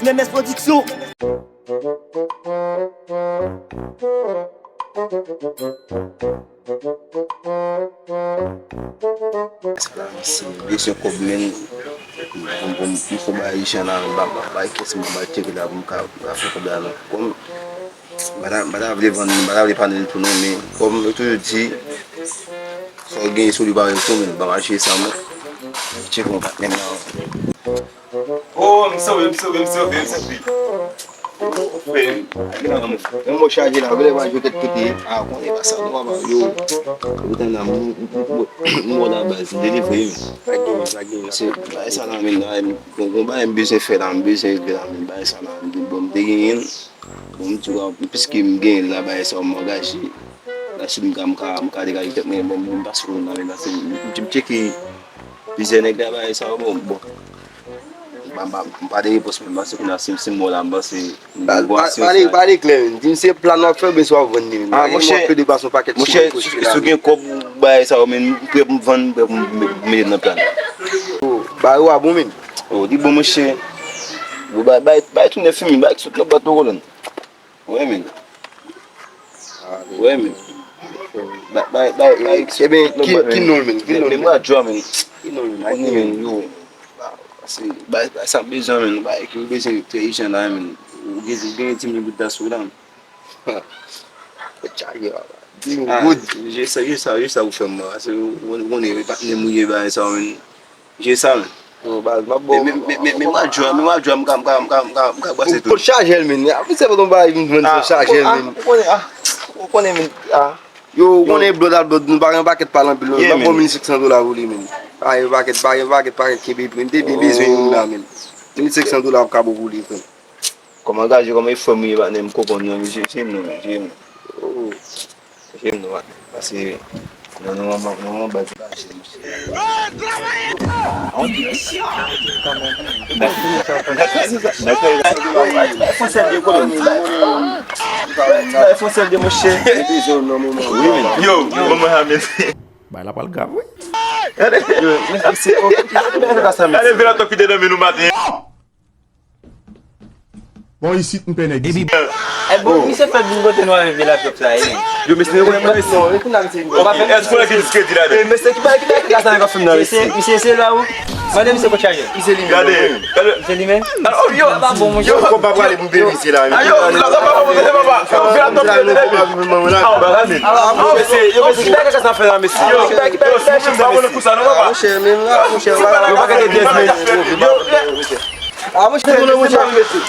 CMMS Production. Esse problema isso vai chamar vai que se vai ter que dar a faculdade como para levar para dentro do nome como eu te disse só alguém sobre vai como vai achar isso amor tipo um patrão oh não sou eu eu vou charger lá, vou levar junto aqui ah quando ele passar no mapa eu vou na mo da base dele veio aqui você vai sair na minha com vai business feira business grande vai sair na bom tem bom jogar pesquisa ninguém lá vai só uma gaji lá se me camca de gaji também bom passo na minha assim tipo que business negra vai só bom Pare bos me masuk na sim mola basi pare claim din se plan na fe be so vendre ah moche de baso paquet moche su gen ko bay sa men pe vendre me na plan ba wa bom men oh di bom moche bu bay tu ne film bay su no bato golon ouais men bay c'est bien qui non men moi joie men qui non men yo assim, essa visão, mano, vai que o bicho tem isso lá, mano, o bicho ganha time de da Sudan. Good, já o filme, assim, o nem vai nem mulher vai só, mano, já sabe. Mas bom, me magoa, me basta tudo. Por charger, mano, você não vai vir charger, mano. Yo, on est blood nous pas un paquet par l'ambulance, pas $1,600 pour lui même. Ah, un paquet qui est bien besoin là même. $1,600 pour cabo pour lui. Comment gars, comme il faut me va nem coco non, j'aime non parce que non base Fosse de moche. Yo, Mohamed. Vai lá para o gabo. Allez, viens toi cuider dans le matin. Bon, ici, tu me peine. É bom, isso é para botar no ar lá para praia. Eu me sinto como é que diz que dirá. Mas tem que gastar negócio não. Isso lá o. Mas deve ser com charger. Isso ali. Isso ali mesmo. Yo, tá bom, eu vou para ali beber ici là. Ayo, lá para você papa. Eu vou top de dele. Eu vou se pega essa fera mesmo. Eu vou no puxar não papa. Moche mesmo lá, moche lá. Eu vou querer 10 meses. Ah, moche não moche mesmo.